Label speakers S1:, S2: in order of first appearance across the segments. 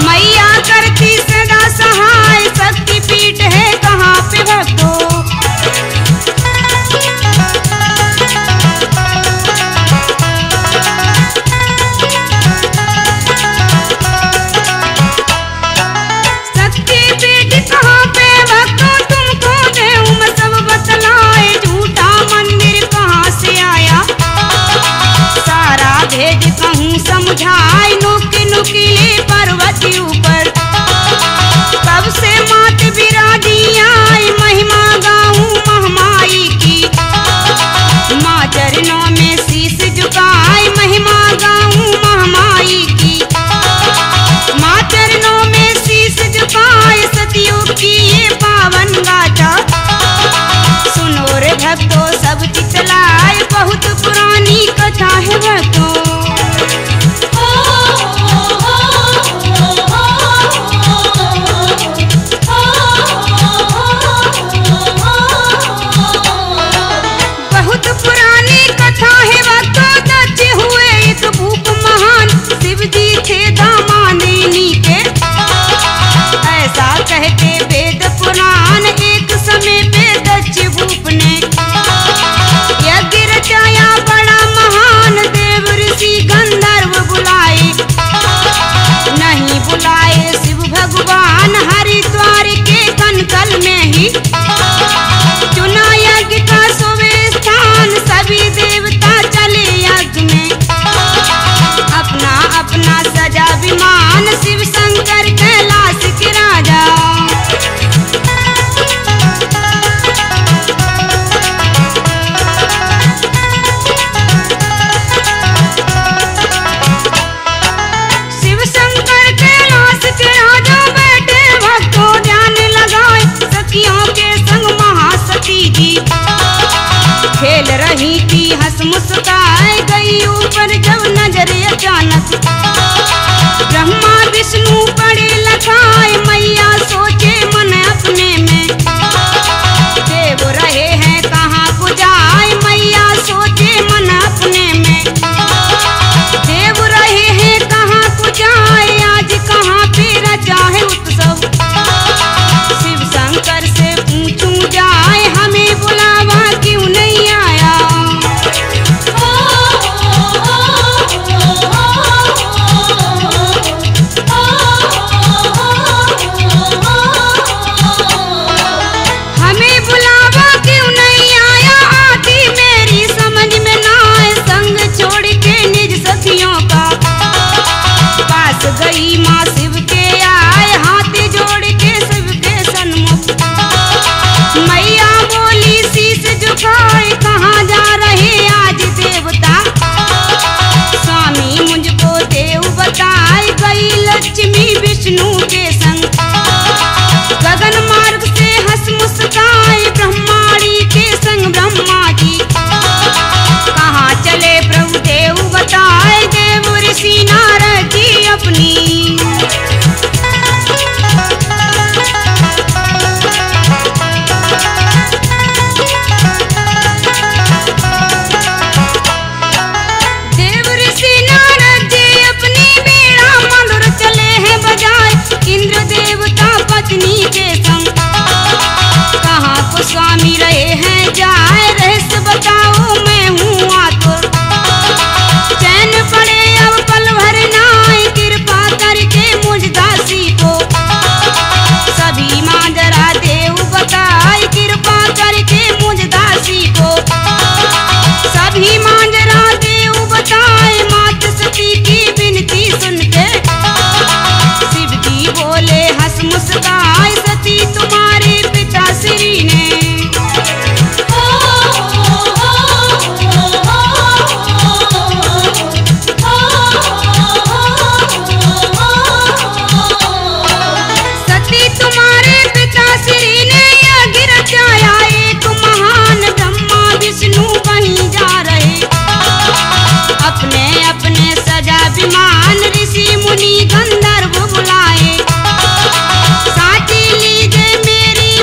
S1: मैया करती सदा सहाय, शक्ति पीठ रचाए सती तुम्हारे पिता श्री ने। सती तुम्हारे पिता श्री ने यज्ञ रचाया, एक महान ब्रह्मा विष्णु कहीं जा रहे, अपने अपने सजा विमान ऋषि मुनि गंधर्व बुलाए। साची लीजिए मेरी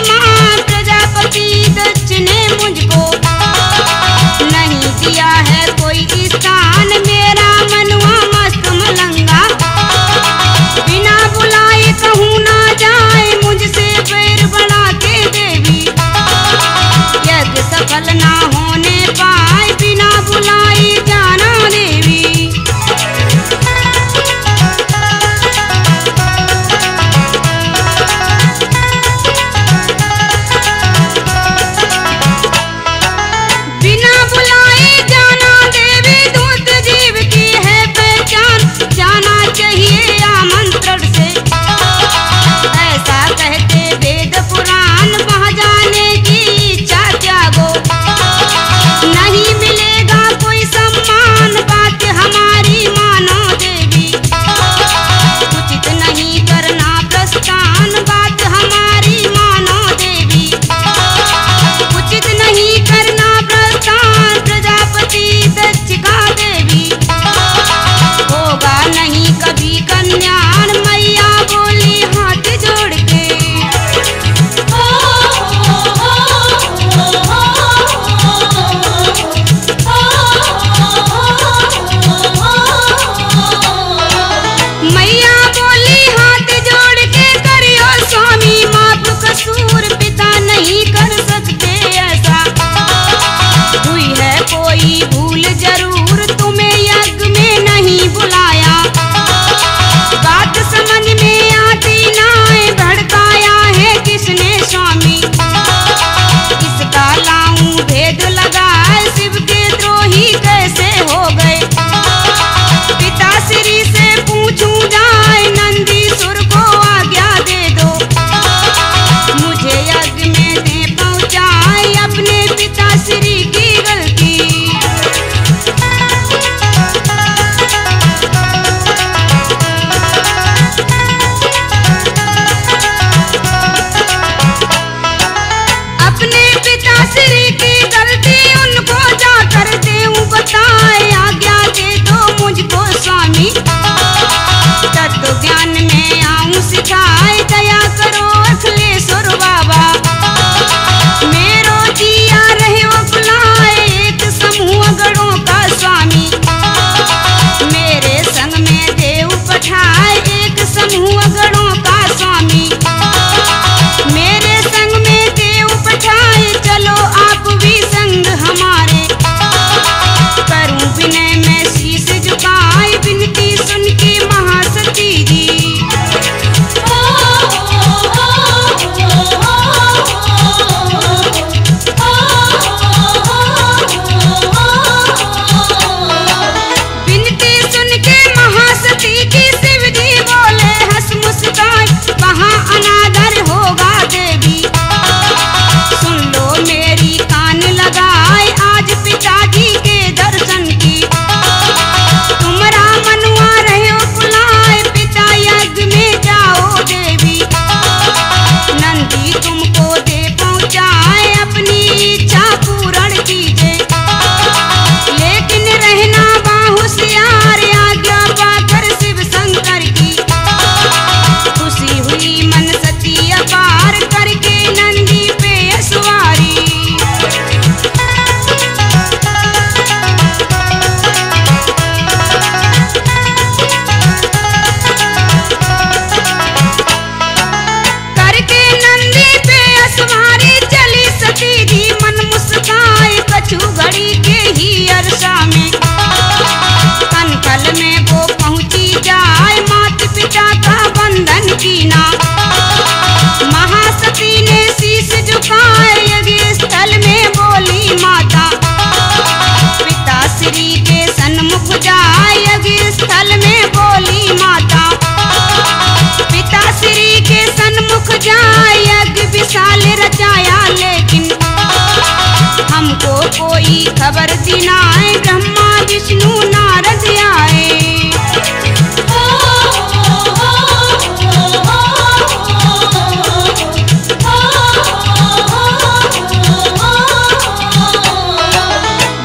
S1: द्वापर दिन आए ब्रह्मा विष्णु नारद आए।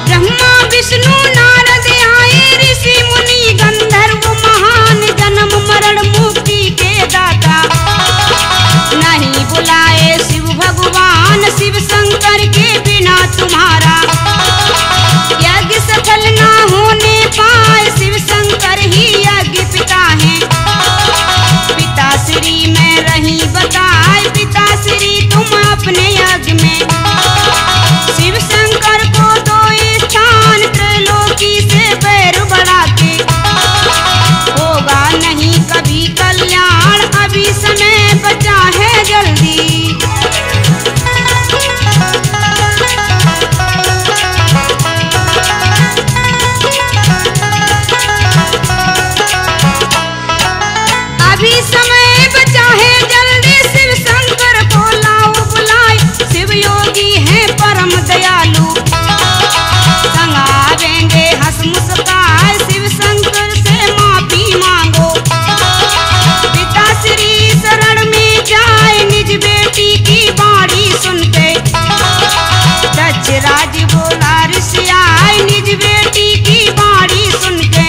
S1: ब्रह्मा विष्णु नारद आए ऋषि मुनि गंधर्व महान जन्म मरण मुक्ति के दाता। नहीं बुलाए शिव भगवान शिव शंकर के बिना तुम्हारा यज्ञ सफल ना होने पाए। शिव शंकर ही यज्ञ पिता हैं। पिता श्री में रही बताए पिता श्री तुम अपने यज्ञ में। शिव शंकर को दो स्थान त्रैलोकी से पैर बढ़ा के। होगा नहीं कभी कल्याण अभी समय बचा है जल्दी। अभी समय बचा है जल्दी शिव शंकर को लाओ बुलाए। शिव योगी हैं परम दयालु संगावेंगे हंस मुस्काए। शिव शंकर से माफी मांगो पिता श्री शरण में जाए। निज बेटी की बाणी सुनते दक्ष राज बोला ऋषि आए। निज बेटी की बाणी सुनते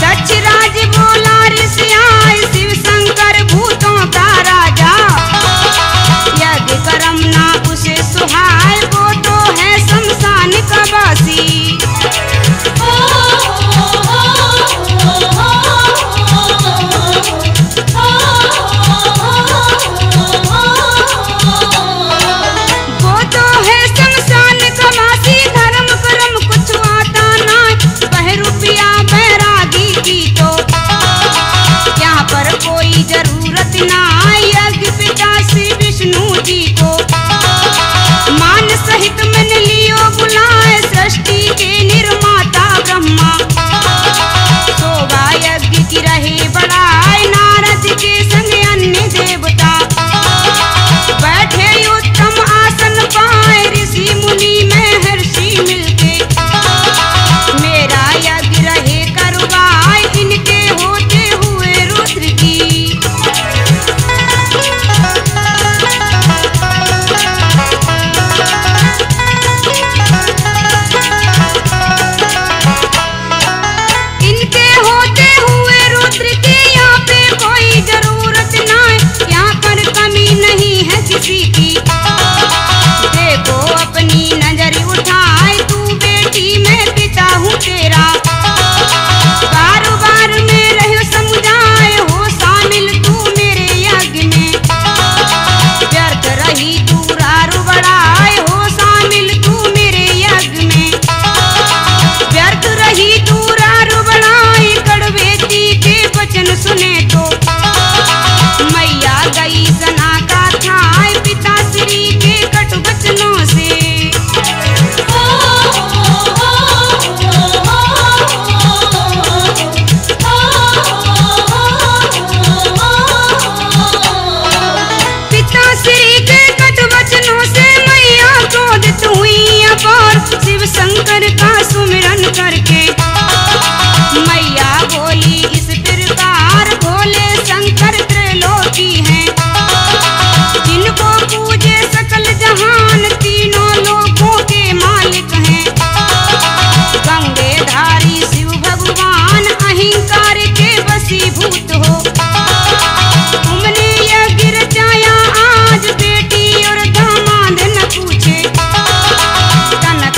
S1: दक्ष राज बोला ऋषि आए। शिव शंकर भूतों का राजा यज्ञ कर्म ना उसे सुहाए। वो तो है शमशान का वासी। वो तो है शमशान का वासी। धर्म कर्म कुछ आता ना वह रुपया बैरागी की तो यहाँ पर कोई जरूरत ना। यज्ञ पिता श्री विष्णु जी को मान सहित मन लियो बुलाए। सृष्टि के निर्माता ब्रह्मा शोभा यज्ञ की रहे बढ़ाए। नारद के संग अन्य देवता बैठे उत्तम आसन पाए। ऋषि मुनि महर्षि मिलके मेरा यज्ञ रहे करवाए। इनके होते हुए रुद्र की इनके होते हुए रुद्र की यहाँ पे कोई जरूरत ना है। यहाँ पर कमी नहीं है किसी की। देखो अपनी नजर उठाए तू बेटी मैं पिता हूँ तेरा। बार बार में रहो समझाए हो शामिल तू मेरे यज्ञ में। व्यर्थ रही दूरारू बढ़ाए हो शामिल तू मेरे यज्ञ में। व्यर्थ रही दूरारू बढ़ाए कड़वेती के वचन सुने तो मैया गई सना का खाए पिता श्री के कट वचनों से। पिता श्री के कट वचनों से मैया क्रोधित हुई अपार। शिव शंकर का सुमिरन करके मैया बोली इस प्रकार। भोले शंकर त्रैलोकी हैं जिनको पूजे सकल जहान। तीनों लोकों के मालिक हैं गंगेधारी शिव भगवान। अहिंकार के वशीभूत हो तुमने यज्ञ रचाया आज। बेटी और दामाद न पूछे कनक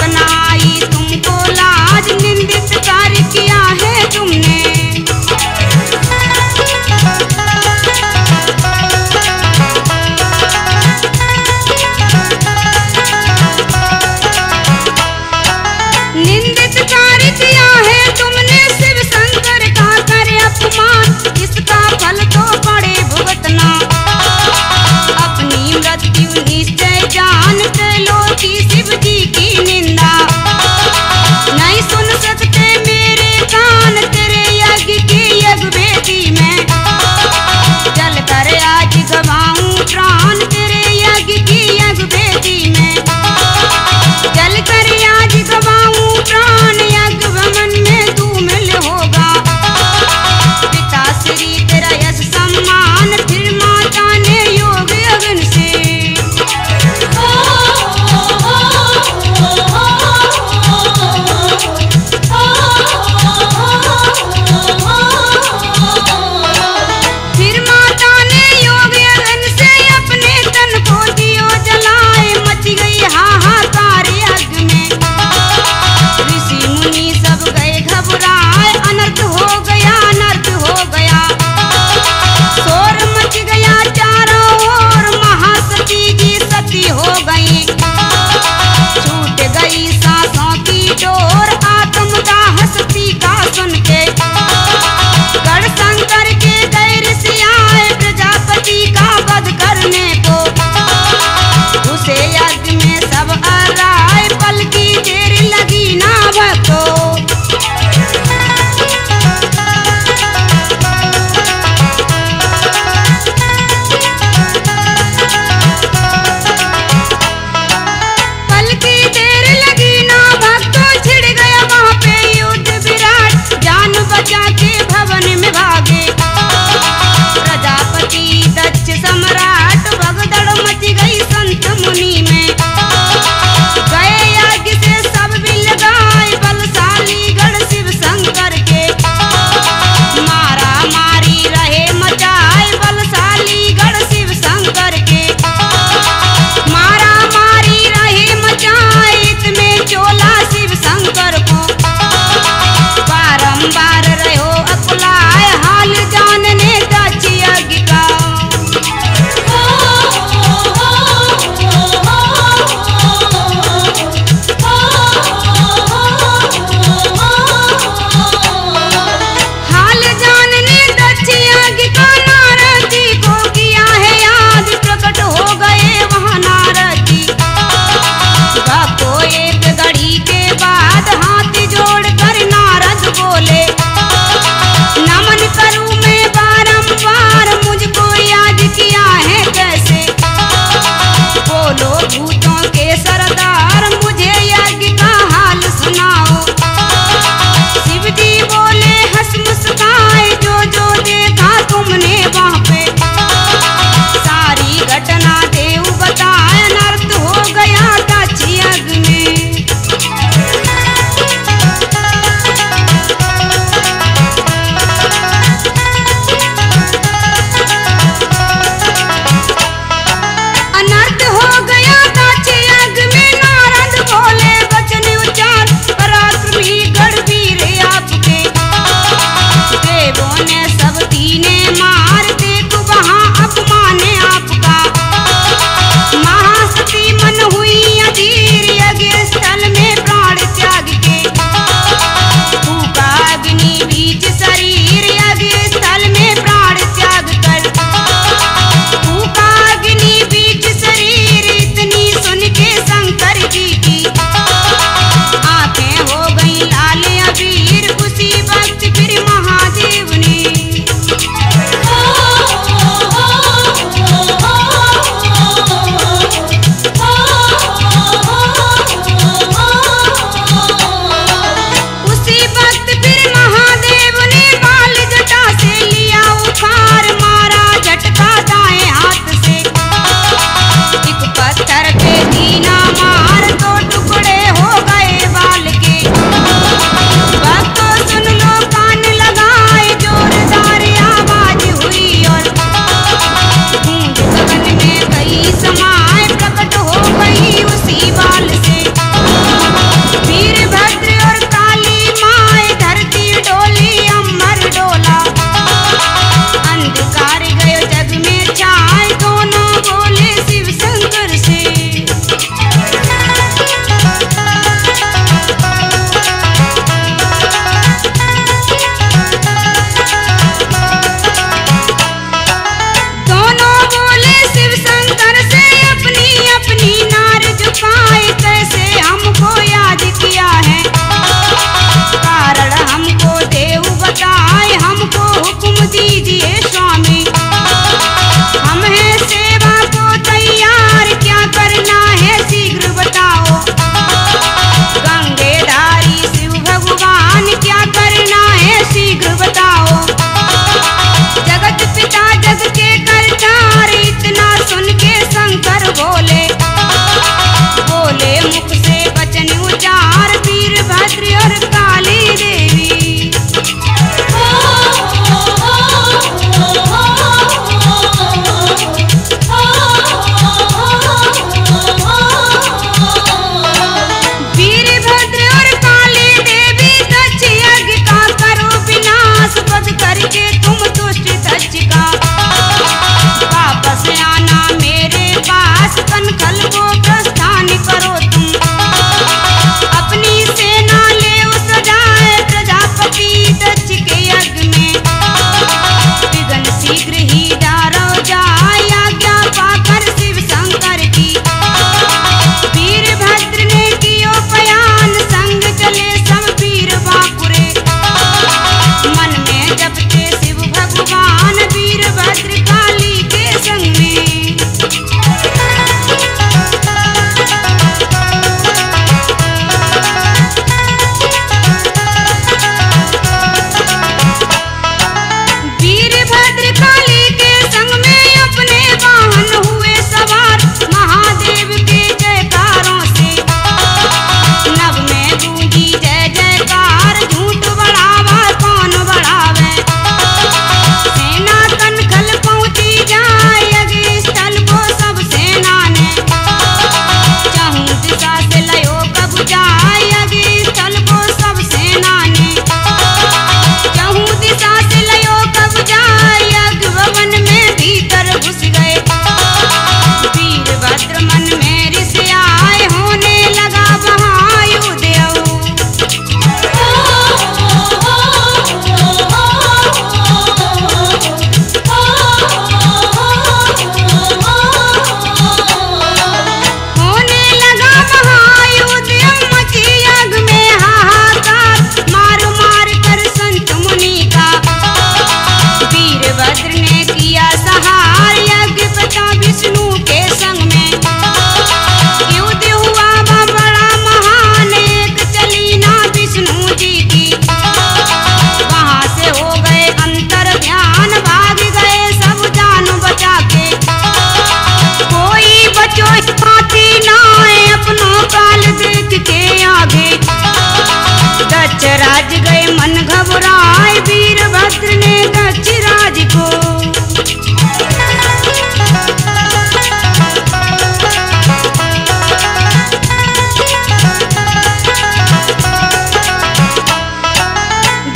S1: दक्षराज गए मन घबराए, वीरभद्र ने दक्षराज को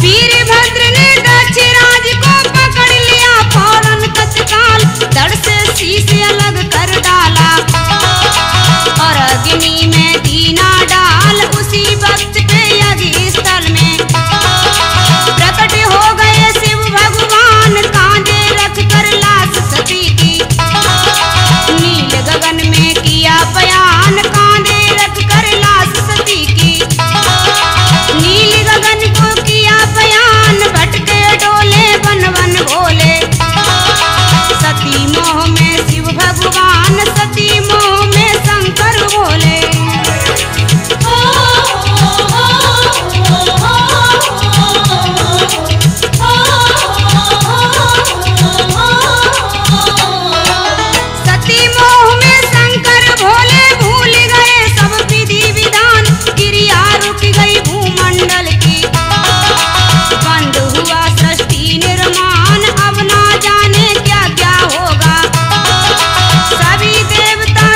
S1: वीरभद्र ने दक्षराज को पकड़ लिया फौरन तत्काल, धड़ से शीश अलग कर डाला और अग्नि में दीना डाल। उसी वक्त के यज्ञ स्थल में प्रकट हो गए शिव भगवान, कांधे रख कर लाश सती की। नील गगन में किया बयान, कांधे रख कर लाश सती की। नील गगन को किया बयान, भटके डोले वन वन भोले। सती मोह में शिव भगवान, सती मोह में शंकर भोले। सती मोह में शंकर भोले भूल गए सब विधि विधान, क्रिया रुक गई भूमंडल की। बंद हुआ सृष्टि निर्माण, अब ना जाने क्या क्या होगा। सभी देवता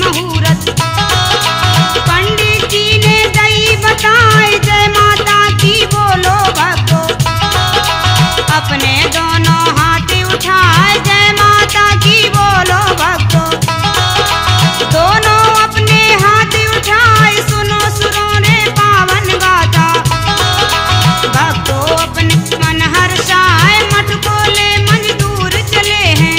S1: मुहूर्त। पंडित जी ने दई बताए जय माता की बोलो भक्तो, अपने दोनों हाथ उठाए जय माता की बोलो भक्तो। दोनों अपने हाथ उठाए सुनो सुनो रे पावन गाथा, भक्तों अपने मन हर्षाए मठ बोले मजदूर चले हैं।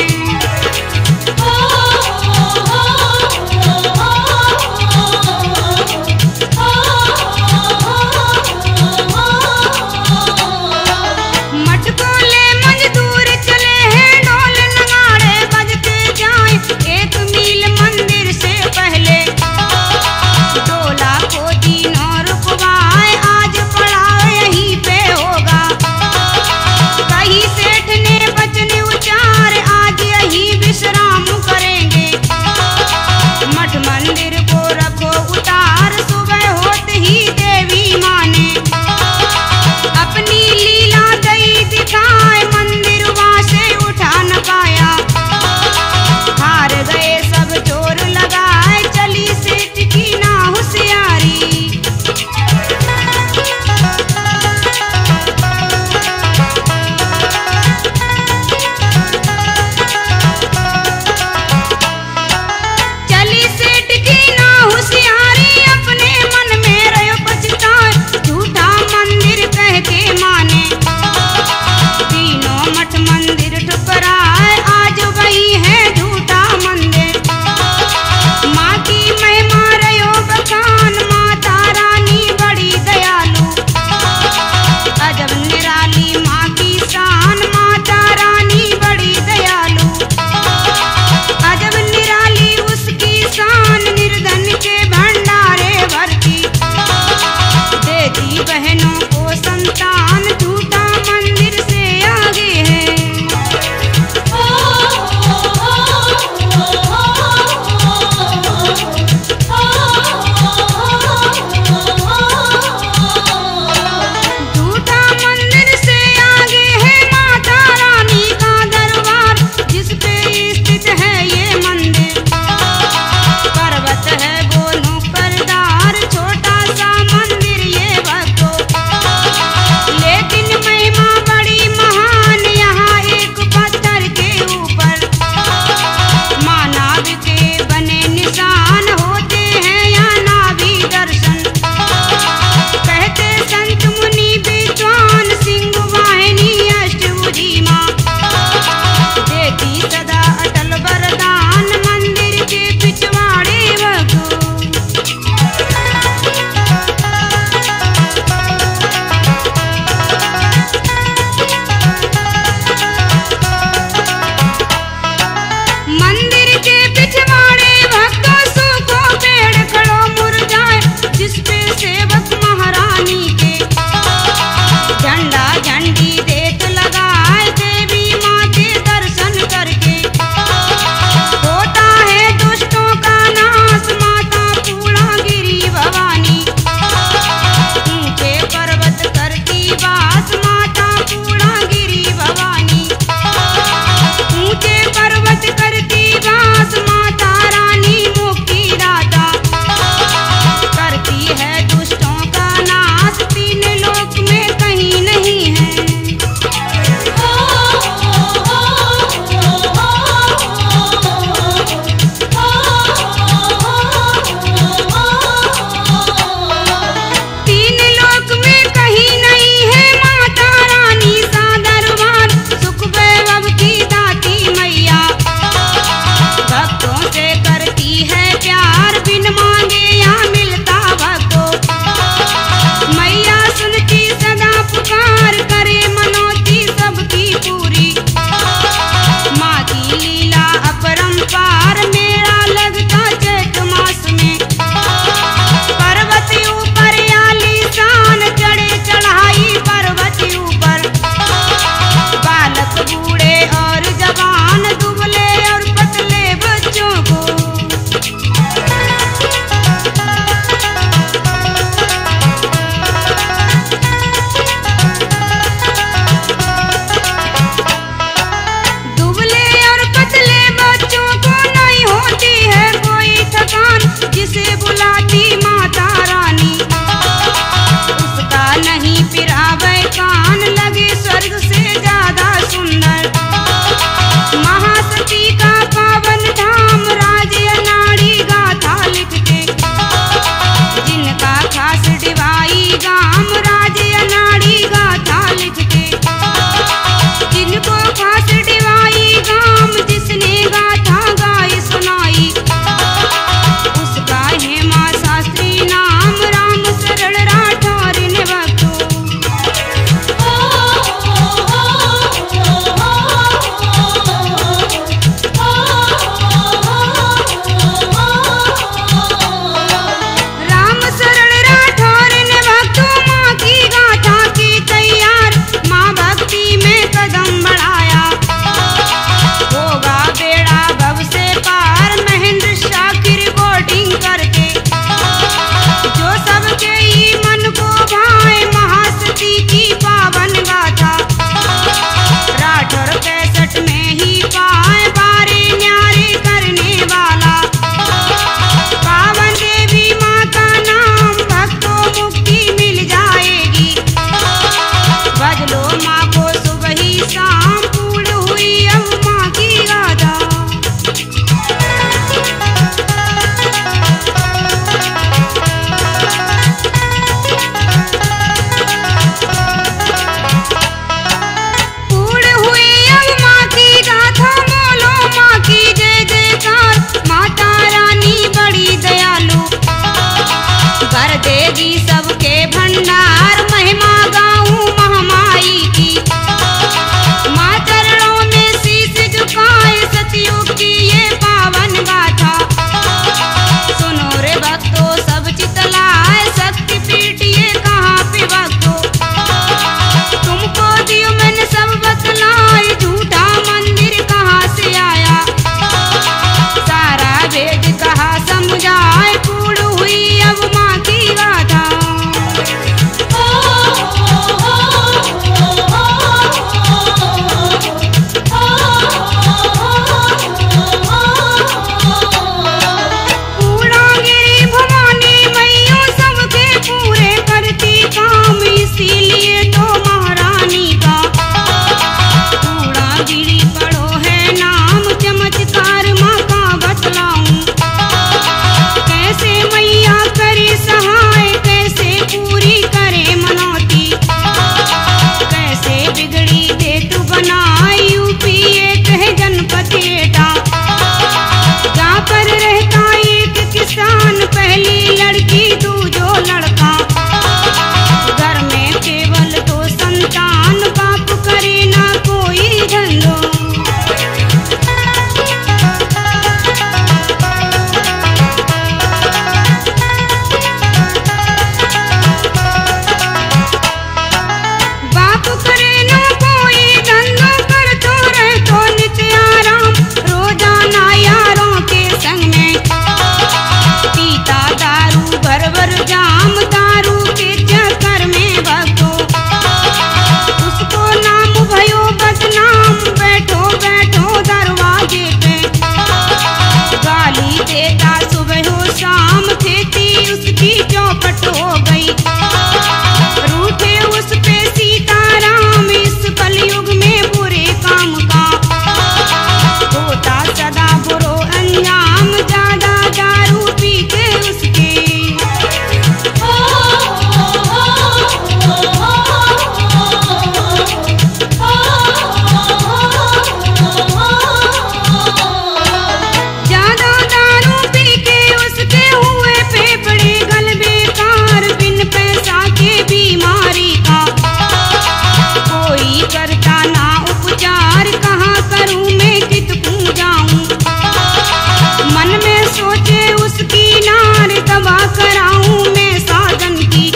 S1: सोचे उसकी नार, दवा कराऊं मैं साधन की।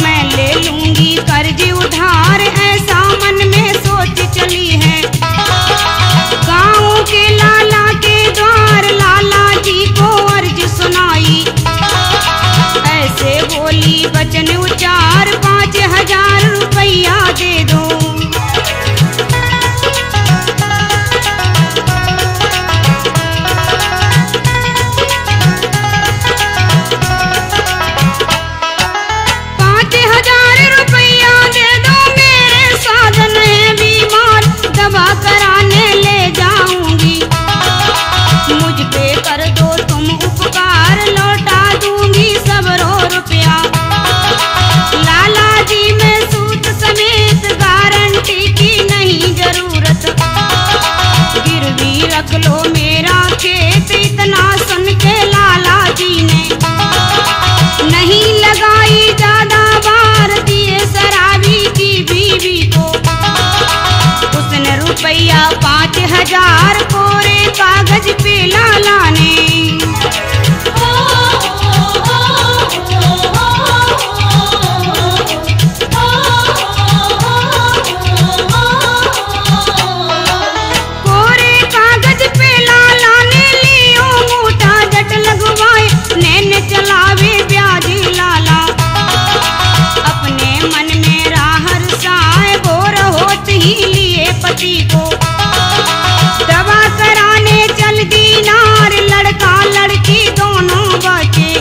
S1: मैं ले लूंगी कर्ज उधार, ऐसा मन में सोच चली है। गाँव के लाला के द्वार लाला जी को अर्ज सुनाई। ऐसे बोली वचन उचार, 5000 रुपया दे दो। दवा कराने ले जाऊंगी, मुझ पे कर दो तुम उपकार, लौटा दूंगी सबरो रुपया। लाला जी में सूत समेत गारंटी की नहीं जरूरत, गिरवी रख लो मेरा खेत, इतना सुन के लाला जी ने नहीं लगाई ज्यादा बार, दिए शराबी की बीवी को। उसने रुपया 5000 कोरे कागज पे लाला ने। कोरे कागज पे लाला ने लियो मोटा जट लगवाए, नैन चलावे ब्याज लाला। अपने मन में राहर साए, बोर होत ही लिए पति को। दवा कराने चल दीनार, लड़का लड़की दोनों बचे।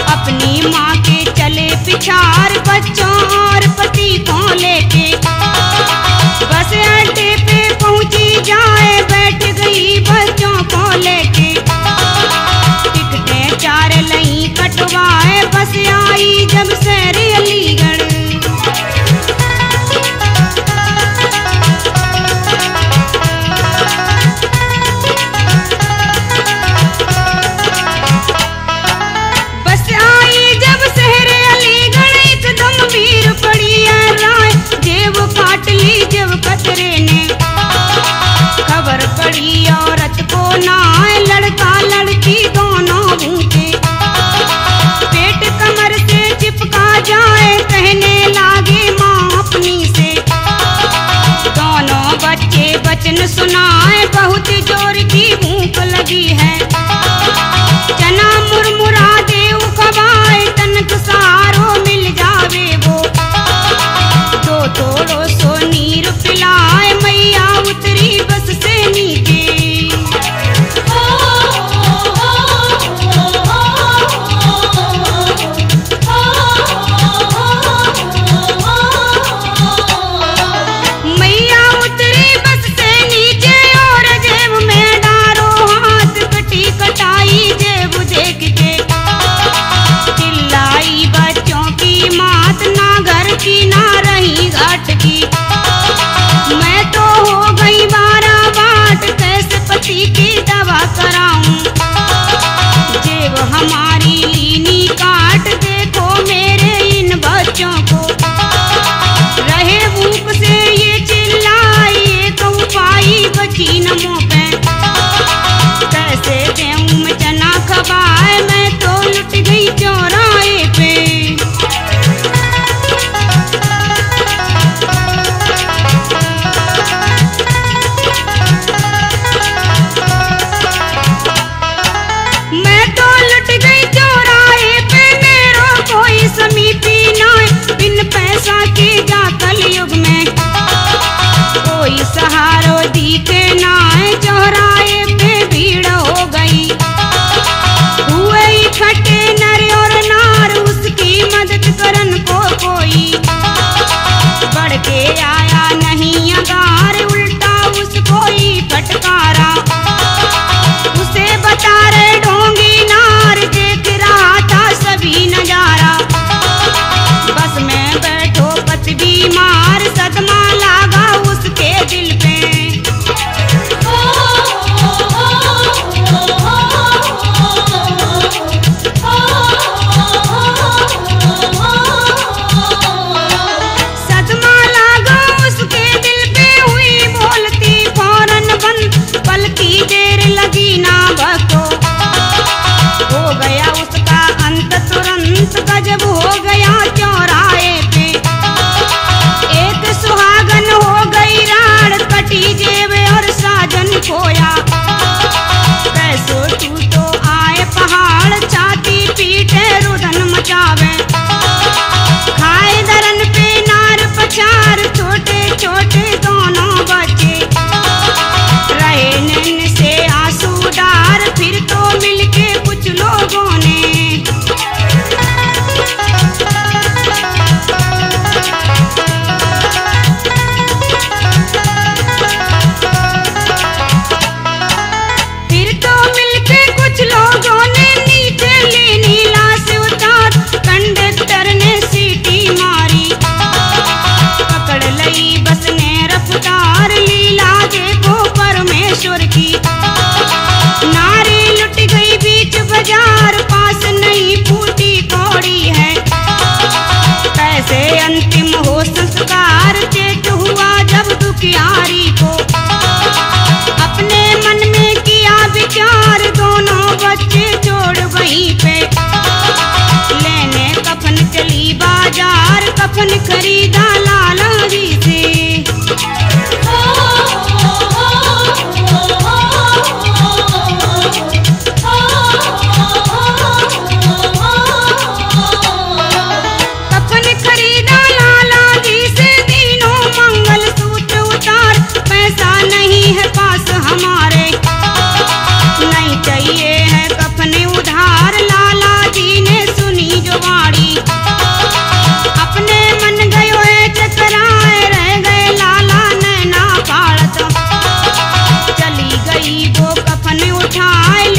S1: अपनी माँ के चले पिछार, बच्चों और पति को लेके। बस अड्डे पे पहुंची जाए, बैठ गई बच्चों को लेके। टिकटें 4 लई कटवाए, बस आई जब शहर अलीगढ़। कतरे ने खबर पड़ी औरत को ना, लड़का लड़की दोनों भूखे। पेट कमर से चिपका जाए, कहने लागे माँ अपनी से। दोनों बच्चे वचन सुनाए, बहुत जोर की भूख लगी है। चना मुरमुरा देव खवाए, तनक सहारो मिल जावे वो। दो थोड़ो सो नीर पिलाए, मैया उतरी बस से नीचे। मैया उतरी बस से नीचे, और जेब में डारो हाथ, कटी कटाई जेब देख के। चिल्लाई बच्चों की मात, ना घर की ना रही घाट की। मैं तो हो गई 12 बाट, कैसे पति की दवा कराऊं। जेब हमारी लीनी काट, देखो मेरे इन बच्चों को। रहे भूख से ये चिल्लाई, एक उपाय बची न मुँह पे। कैसे देऊं मैं चना खवाए, मैं तो लुट गई चौराहे पे। मैं तो लुट गई चौराहे पे, मेरो कोई समीपी ना। बिन पैसा के जा कलयुग में, कोई सहारो दिखे ना। चौराहे पे भीड़ हो गई, हुए इकट्ठे नर और नार, उसकी मदद करन को कोई। बढ़ के आया नहीं अगार, उल्टा उसको ही फटकारा। उसे बता रहे ढोंगी नार, देख रहा था सभी नजारा। बस में बैठो पति बीमार, सदमा लागा उसके दिल पे। सदमा लागा उसके दिल पे, हुई बोलती फौरन बंद, पल की देर लगी ना। बंदोबस्त गजब हो गया चौराहे पे। एक सुहागन हो गई राड़, कटी जेब और साजन खोया। कैसो तू तो आए पहाड़, छाती पीटे रुदन मचावे। खाए दरन पे नार पछार, छोटे छोटे दोनों बच्चे। रहे नैन से आंसू डार, फिर तो मिलके कुछ लोगों ने नीचे ली नीला से उतार। कंडक्टर ने सीटी मारी, पकड़ लई बस ने रफ्तार। लीला देखो परमेश्वर की, नारी लुट गई बीच बाजार। पास नहीं फूटी कौड़ी है, कैसे अंतिम हो संस्कार। चेत हुआ जब दुखियारी को, अपने मन में किया विचार। दोनों बच्चे छोड़ वहीं पे, लेने कफन चली बाजार। कफन खरीदा लाला जी से। कफन खरीदा लाला जी से, तीनों मंगल सूत्र उतार। पैसा नहीं है पास हमारे, नहीं चाहिए है कफन उधार। लाला जी ने सुनी जो वाणी, अपने मन गयो चकराए। रह गए लाला नैना पाड़त, चली गई वो कफन उठाए।